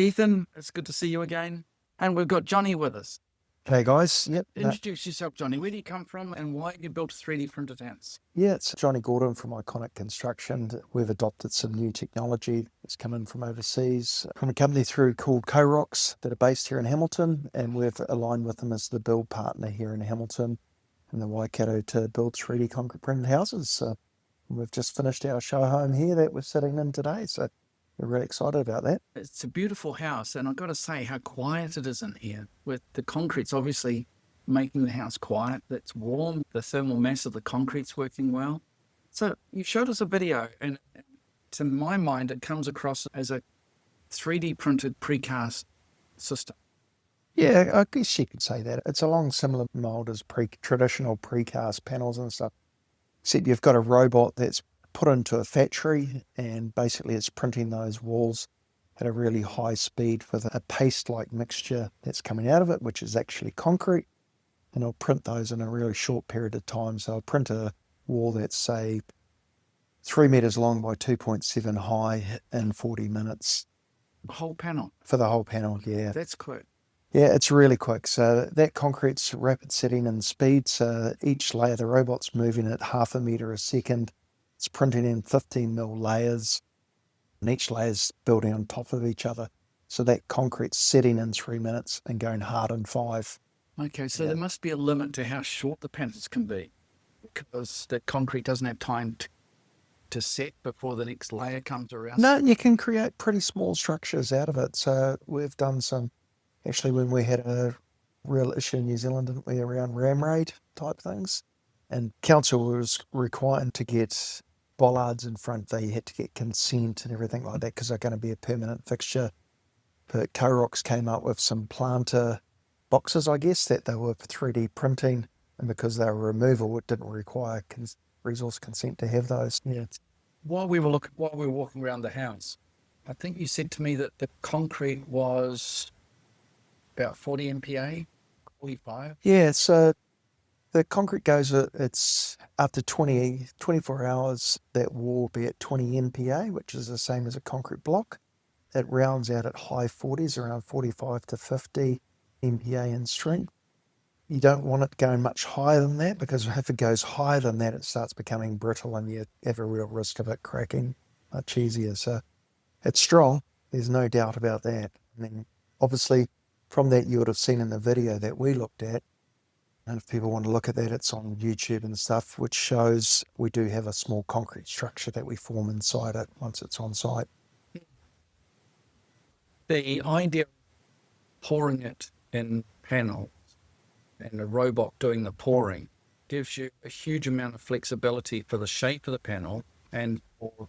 Ethan, it's good to see you again. And we've got Johnny with us. Hey guys, yep. Introduce yourself, Johnny. Where do you come from and why you built a 3D printed house? Yeah, it's Johnny Gordon from Iconic Construction. We've adopted some new technology that's come in from overseas from a company called QOROX that are based here in Hamilton, and we've aligned with them as the build partner here in Hamilton and the Waikato to build 3D concrete printed houses. We've just finished our show home here that we're sitting in today, so we're really excited about that. It's a beautiful house, and I've got to say how quiet it is in here. With the concrete's obviously making the house quiet. It's warm. The thermal mass of the concrete's working well. So you showed us a video, and to my mind, it comes across as a 3D printed precast system. Yeah, I guess you could say that. It's along similar mold as traditional precast panels and stuff, except you've got a robot that's put into a factory and basically it's printing those walls at a really high speed with a paste-like mixture that's coming out of it, which is actually concrete, and it'll print those in a really short period of time. So I'll print a wall that's, say, 3 meters long by 2.7 high in 40 minutes. The whole panel? For the whole panel, yeah. That's quick. Yeah, it's really quick. So that concrete's rapid setting and speed. So each layer, the robot's moving at 0.5 meter a second. It's printing in 15 mil layers, and each layer's building on top of each other. So that concrete's setting in 3 minutes and going hard in 5. Okay, so there must be a limit to how short the panels can be, because the concrete doesn't have time to set before the next layer comes around. No, you can create pretty small structures out of it. So we've done some, actually when we had a real issue in New Zealand, didn't we, around ram raid type things, and council was required to get bollards in front. They had to get consent and everything like that because they're going to be a permanent fixture. But QOROX came up with some planter boxes, I guess, that they were 3D printing, and because they were removable, it didn't require resource consent to have those. Yeah. While we were walking around the house, I think you said to me that the concrete was about 40 MPa, 45. Yeah, so the concrete goes, it's after 24 hours, that wall will be at 20 MPa, which is the same as a concrete block. It rounds out at high 40s, around 45 to 50 MPa in strength. You don't want it going much higher than that, because if it goes higher than that, it starts becoming brittle and you have a real risk of it cracking much easier. So it's strong, there's no doubt about that. And then obviously from that you would have seen in the video that we looked at, and if people want to look at that, it's on YouTube and stuff, which shows we do have a small concrete structure that we form inside it once it's on site. The idea of pouring it in panels and the robot doing the pouring gives you a huge amount of flexibility for the shape of the panel, and for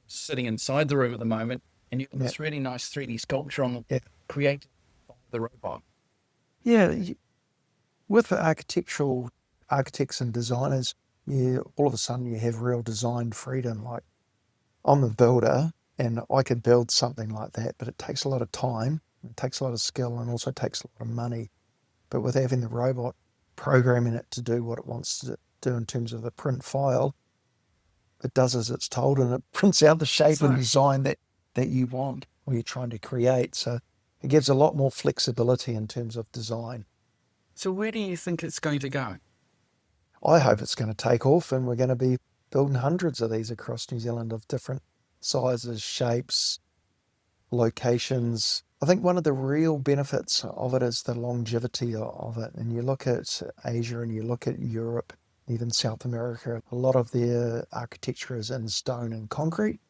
sitting inside the room at the moment, and you've got this really nice 3D sculpture on created by the robot. Yeah, with the architects and designers, all of a sudden you have real design freedom. Like, I'm a builder and I could build something like that, but it takes a lot of time, it takes a lot of skill, and also takes a lot of money. But with having the robot programming it to do what it wants to do in terms of the print file, it does as it's told, and it prints out the shape and design that you want or you're trying to create. So it gives a lot more flexibility in terms of design. So where do you think it's going to go? I hope it's going to take off, and we're going to be building hundreds of these across New Zealand of different sizes, shapes, locations. I think one of the real benefits of it is the longevity of it. And you look at Asia and you look at Europe, even South America, a lot of their architecture is in stone and concrete,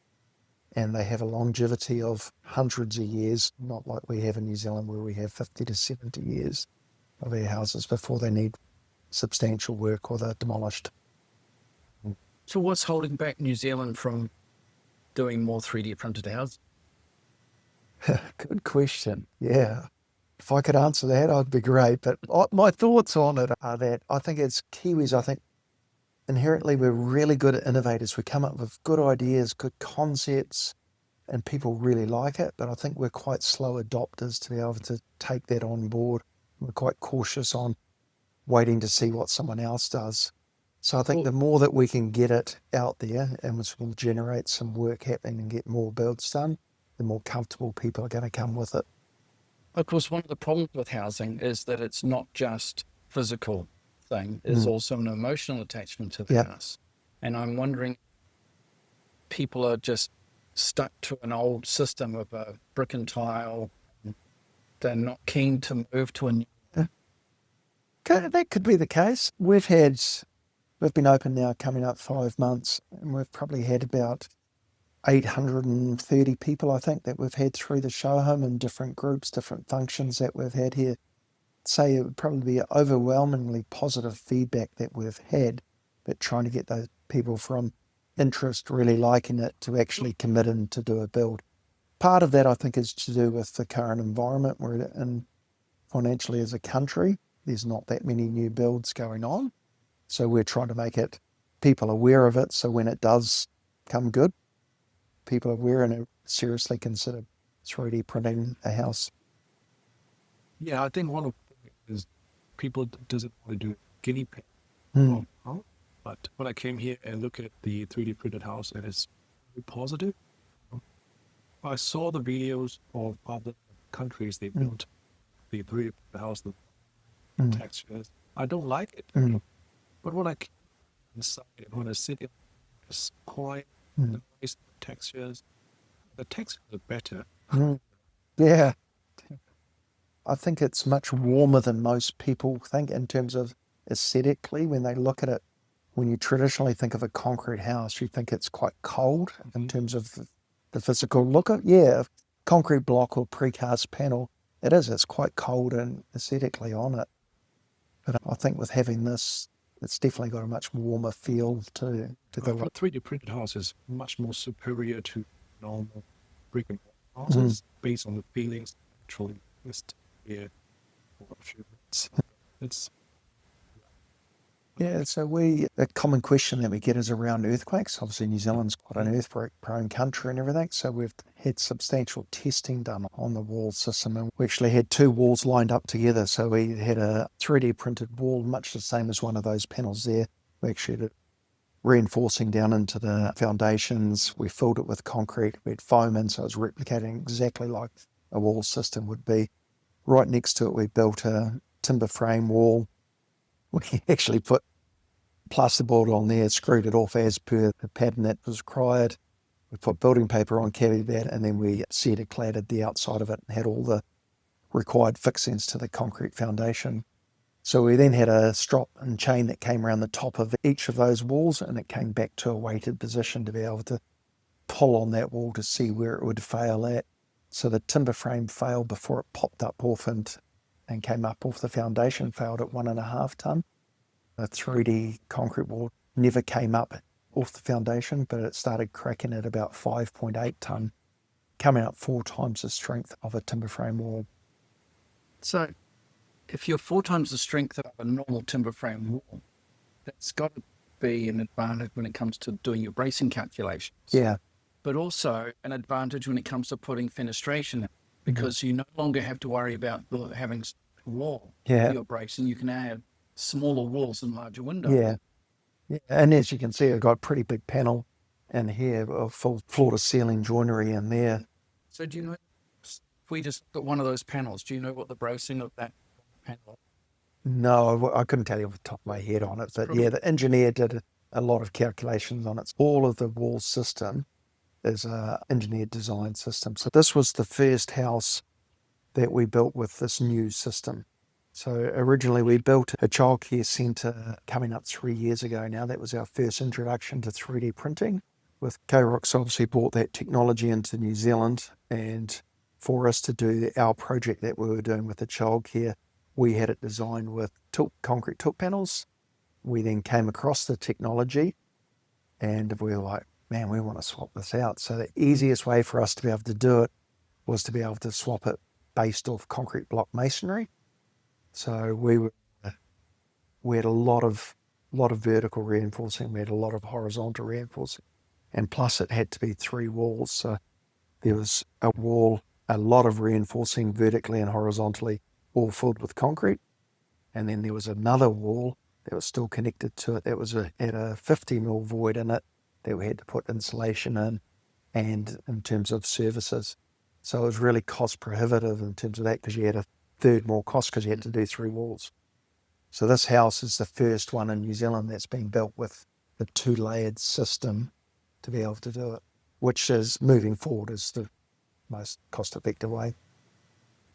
and they have a longevity of hundreds of years, not like we have in New Zealand where we have 50 to 70 years of our houses before they need substantial work or they're demolished. So what's holding back New Zealand from doing more 3D printed houses? Good question. Yeah. If I could answer that, I'd be great. But my thoughts on it are that I think as Kiwis, I think inherently we're really good at innovators. We come up with good ideas, good concepts, and people really like it. But I think we're quite slow adopters to be able to take that on board. We're quite cautious on waiting to see what someone else does. So I think the more that we can get it out there, and which will generate some work happening and get more builds done, the more comfortable people are going to come with it. Of course, one of the problems with housing is that it's not just physical thing, there's also an emotional attachment to the Yeah. house. And I'm wondering, people are just stuck to an old system of a brick and tile. They're not keen to move to a new. That could be the case. We've been open now coming up 5 months, and we've probably had about 830 people, I think, that we've had through the show home in different groups, different functions that we've had here. I'd say it would probably be overwhelmingly positive feedback that we've had, but trying to get those people from interest, really liking it, to actually commit in to do a build. Part of that, I think, is to do with the current environment we're in financially as a country. There's not that many new builds going on. So we're trying to make people aware of it. So when it does come good, people are aware and seriously consider 3D printing a house. Yeah, I think one of the things is people doesn't want to do guinea pig. But when I came here and look at the 3D printed house, and it's very positive. I saw the videos of other countries they built the 3D printed house, the textures. I don't like it, but when I came inside, when I sit in this quiet, nice textures, the textures are better. Yeah. I think it's much warmer than most people think in terms of aesthetically when they look at it. When you traditionally think of a concrete house, you think it's quite cold in terms of the physical look. Yeah, concrete block or precast panel, it is. It's quite cold and aesthetically on it. But I think with having this, it's definitely got a much warmer feel to the A 3D printed house is much more superior to normal brick and mortar houses based on the feelings actually just here for a few minutes. It's Yeah, so a common question that we get is around earthquakes. Obviously, New Zealand's quite an earthquake-prone country and everything, so we've had substantial testing done on the wall system, and we actually had 2 walls lined up together. So we had a 3D printed wall, much the same as one of those panels there. We actually did reinforcing down into the foundations. We filled it with concrete. We had foam in, so it was replicating exactly like a wall system would be. Right next to it, we built a timber frame wall. We actually put plasterboard on there, screwed it off as per the pattern that was required. We put building paper on, carried that, and then we cedar-cladded the outside of it and had all the required fixings to the concrete foundation. So we then had a strop and chain that came around the top of each of those walls, and it came back to a weighted position to be able to pull on that wall to see where it would fail at. So the timber frame failed before it popped up off and came up off the foundation, failed at 1.5 tonne. The 3D concrete wall never came up off the foundation, but it started cracking at about 5.8 tonne, coming up 4 times the strength of a timber frame wall. So if you're 4 times the strength of a normal timber frame wall, that's got to be an advantage when it comes to doing your bracing calculations. Yeah. But also an advantage when it comes to putting fenestration in, because you no longer have to worry about having a wall for your bracing. You can now have smaller walls and larger windows. Yeah. And as you can see, I've got a pretty big panel in here, a full floor-to-ceiling joinery in there. So do you know, if we just got one of those panels, do you know what the bracing of that panel? No, I couldn't tell you off the top of my head on it, but yeah, the engineer did a lot of calculations on it. All of the wall system is an engineered design system. So this was the first house that we built with this new system. So originally we built a childcare centre coming up 3 years ago now. That was our first introduction to 3D printing. With QOROX obviously brought that technology into New Zealand, and for us to do our project that we were doing with the childcare, we had it designed with concrete tilt panels. We then came across the technology and we were like, man, we want to swap this out. So the easiest way for us to be able to do it was to be able to swap it based off concrete block masonry. So we had a lot of vertical reinforcing, we had a lot of horizontal reinforcing, and plus it had to be 3 walls. So there was a wall, a lot of reinforcing vertically and horizontally, all filled with concrete, and then there was another wall that was still connected to it that was had a 50mm void in it that we had to put insulation in, and in terms of services. So it was really cost prohibitive in terms of that, because you had a third more cost because you had to do 3 walls. So this house is the first one in New Zealand that's been built with the 2-layered system to be able to do it, which is moving forward is the most cost-effective way.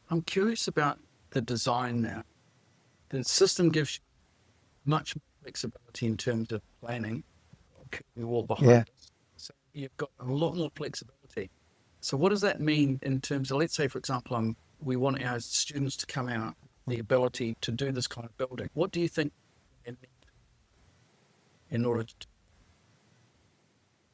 I'm curious about the design now. The system gives you much more flexibility in terms of planning. The wall behind Yeah. us. So you've got a lot more flexibility. So what does that mean in terms of, let's say, for example, we want our students to come out the ability to do this kind of building. What do you think they need in order to?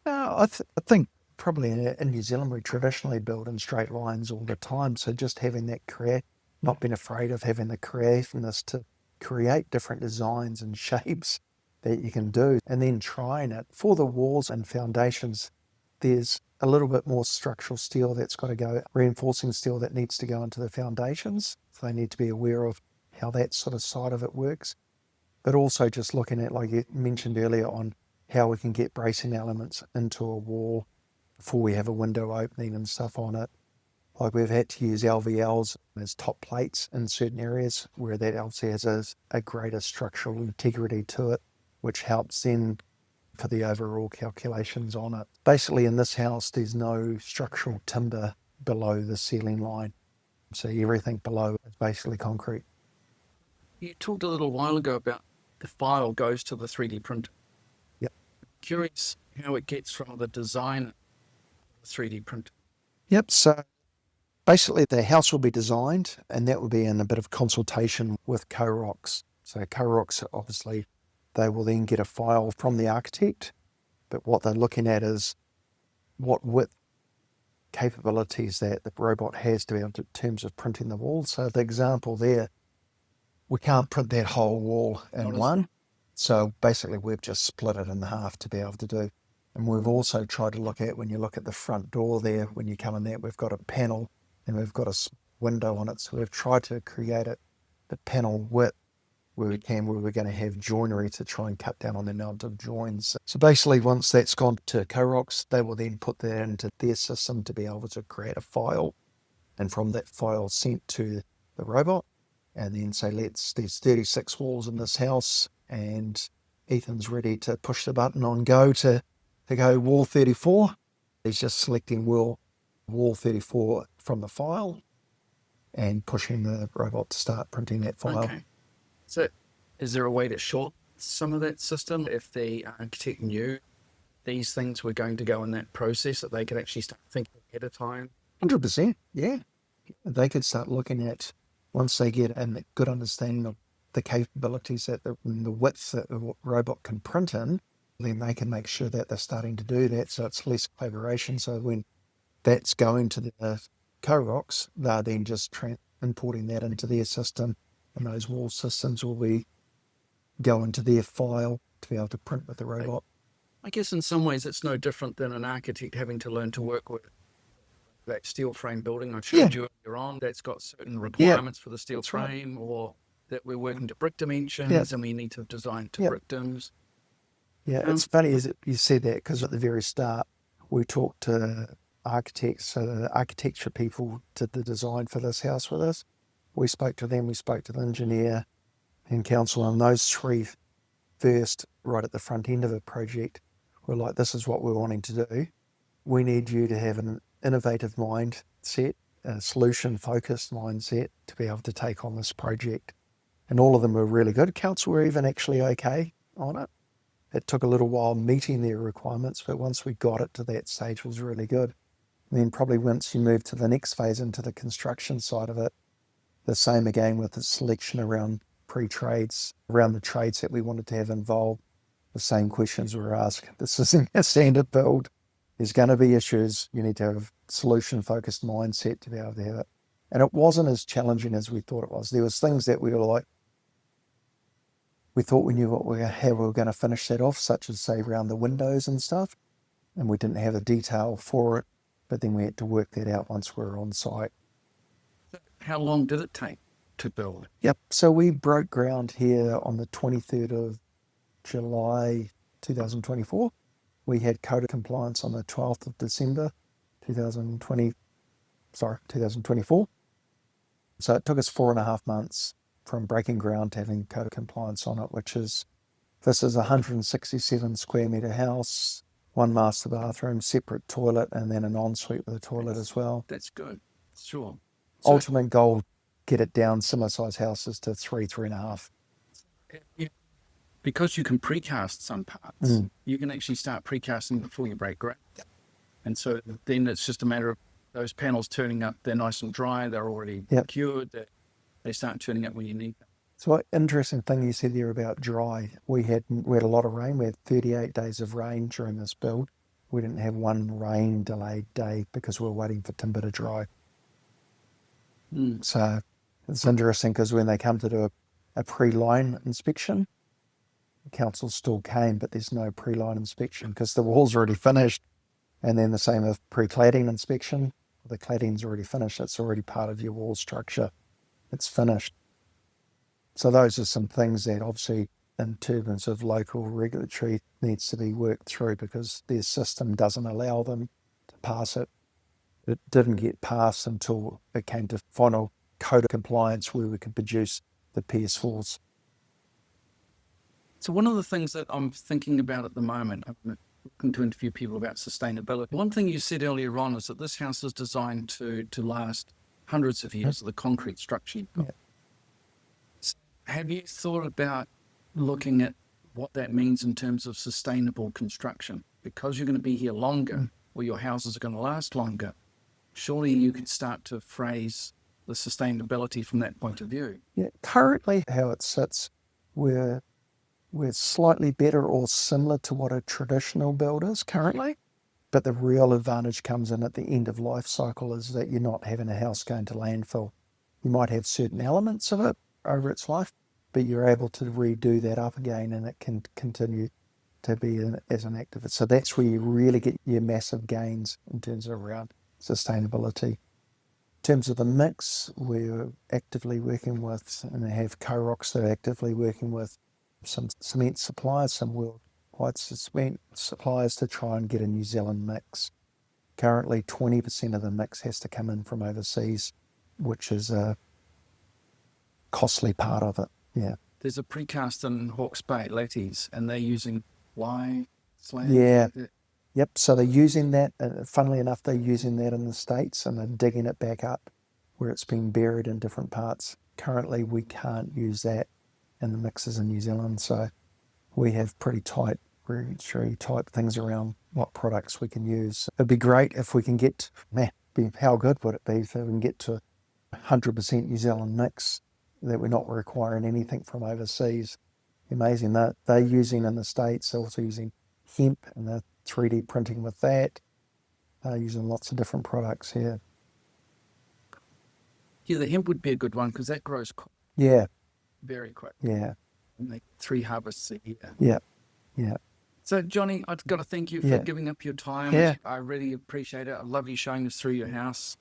I think probably in New Zealand we traditionally build in straight lines all the time. So just having that not being afraid of having the creativeness to create different designs and shapes that you can do, and then trying it for the walls and foundations. There's a little bit more structural steel that's got to go, reinforcing steel that needs to go into the foundations. So they need to be aware of how that sort of side of it works. But also just looking at, like you mentioned earlier, on how we can get bracing elements into a wall before we have a window opening and stuff on it. Like we've had to use LVLs as top plates in certain areas where that obviously has a greater structural integrity to it, which helps then for the overall calculations on it. Basically in this house, there's no structural timber below the ceiling line. So everything below is basically concrete. You talked a little while ago about the file goes to the 3D printer. Yep. Curious how it gets from the design 3D printer. Yep. So basically the house will be designed, and that will be in a bit of consultation with QOROX. So QOROX, obviously, they will then get a file from the architect, but what they're looking at is what width capabilities that the robot has to be able to, in terms of printing the wall. So the example there, we can't print that whole wall in one. So basically we've just split it in half to be able to do. And we've also tried to look at, when you look at the front door there, when you come in there, we've got a panel and we've got a window on it. So we've tried to create it, the panel width where we can, where we're going to have joinery to try and cut down on the amount of joins. So basically once that's gone to QOROX, they will then put that into their system to be able to create a file. And from that file sent to the robot, and then say, there's 36 walls in this house, and Ethan's ready to push the button on go to go wall 34. He's just selecting wall 34 from the file and pushing the robot to start printing that file. Okay. So is there a way to short some of that system if the architect knew these things were going to go in that process, that they could actually start thinking ahead of time? 100%, yeah. They could start looking at, once they get a good understanding of the capabilities that the width that the robot can print in, then they can make sure that they're starting to do that, so it's less collaboration. So when that's going to the QOROX, they're then just importing that into their system, and those wall systems will be going to their file to be able to print with the robot. I guess in some ways it's no different than an architect having to learn to work with that steel frame building I showed you earlier on, that's got certain requirements for the steel frame, or that we're working to brick dimensions and we need to design to brick dims. Yeah, it's funny as you said that, because at the very start we talked to architects, so the architecture people did the design for this house with us. We spoke to them, we spoke to the engineer and council, and those three first, right at the front end of the project, were like, this is what we're wanting to do. We need you to have an innovative mindset, a solution-focused mindset to be able to take on this project. And all of them were really good. Council were even actually okay on it. It took a little while meeting their requirements, but once we got it to that stage, it was really good. And then probably once you move to the next phase, into the construction side of it, the same again with the selection around pre-trades, around the trades that we wanted to have involved. The same questions were asked. This isn't a standard build. There's going to be issues. You need to have a solution-focused mindset to be able to have it. And it wasn't as challenging as we thought it was. There was things that we were like, we thought we knew how we were going to finish that off, such as, say, around the windows and stuff, and we didn't have the detail for it, but then we had to work that out once we were on site. How long did it take to build? Yep, so we broke ground here on the 23rd of July 2024. We had code of compliance on the 12th of December 2023, 2024. So it took us 4.5 months from breaking ground to having code compliance on it, this is a 167 square metre house, 1 master bathroom, separate toilet, and then an ensuite with a toilet as well. That's good. Sure. So, Ultimate goal, get it down similar size houses to 3.5. because you can precast some parts, you can actually start precasting before you break ground. And so then it's just a matter of those panels turning up. They're nice and dry. They're already cured. They start turning up when you need them. So what interesting thing you said there about dry. We had a lot of rain. We had 38 days of rain during this build. We didn't have one rain delayed day because we were waiting for timber to dry. So it's interesting because when they come to do a pre-line inspection, the council still came, but there's no pre-line inspection because the wall's already finished. And then the same with pre-cladding inspection. The cladding's already finished. It's already part of your wall structure. It's finished. So those are some things that obviously in terms of local regulatory needs to be worked through because their system doesn't allow them to pass it. It didn't get passed until it came to final code of compliance where we could produce the PS4s. So one of the things that I'm thinking about at the moment, I'm looking to interview people about sustainability. One thing you said earlier on is that this house is designed to last hundreds of years of the concrete structure you've got. Yeah. So have you thought about looking at what that means in terms of sustainable construction? Because you're going to be here longer, or your houses are going to last longer, surely you could start to phrase the sustainability from that point of view. Yeah, currently how it sits, we're slightly better or similar to what a traditional build is currently, but the real advantage comes in at the end of life cycle is that you're not having a house going to landfill. You might have certain elements of it over its life, but you're able to redo that up again and it can continue to be as an active. So that's where you really get your massive gains in terms of around sustainability. In terms of the mix, we're actively working with, and have QOROX that are actively working with some cement suppliers, some worldwide cement suppliers to try and get a New Zealand mix. Currently, 20% of the mix has to come in from overseas, which is a costly part of it. Yeah. There's a precast in Hawke's Bay, Latties, and they're using lye, slag. Yeah. Yep. So they're using that. Funnily enough, they're using that in the States and they're digging it back up where it's been buried in different parts. Currently, we can't use that in the mixes in New Zealand. So we have pretty tight regulatory type things around what products we can use. It'd be great if we can get, how good would it be if we can get to 100% New Zealand mix, that we're not requiring anything from overseas. Amazing that they're using in the States, they're also using hemp and they're 3D printing with that. They're using lots of different products here. Yeah, the hemp would be a good one because that grows very quick. Yeah. And they 3 harvests a year. Yeah. Yeah. So, Johnny, I've got to thank you for giving up your time. Yeah. I really appreciate it. I love you showing us through your house.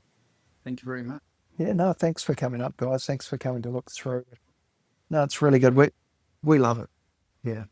Thank you very much. Yeah, no, thanks for coming up, guys. Thanks for coming to look through. No, it's really good. We love it. Yeah.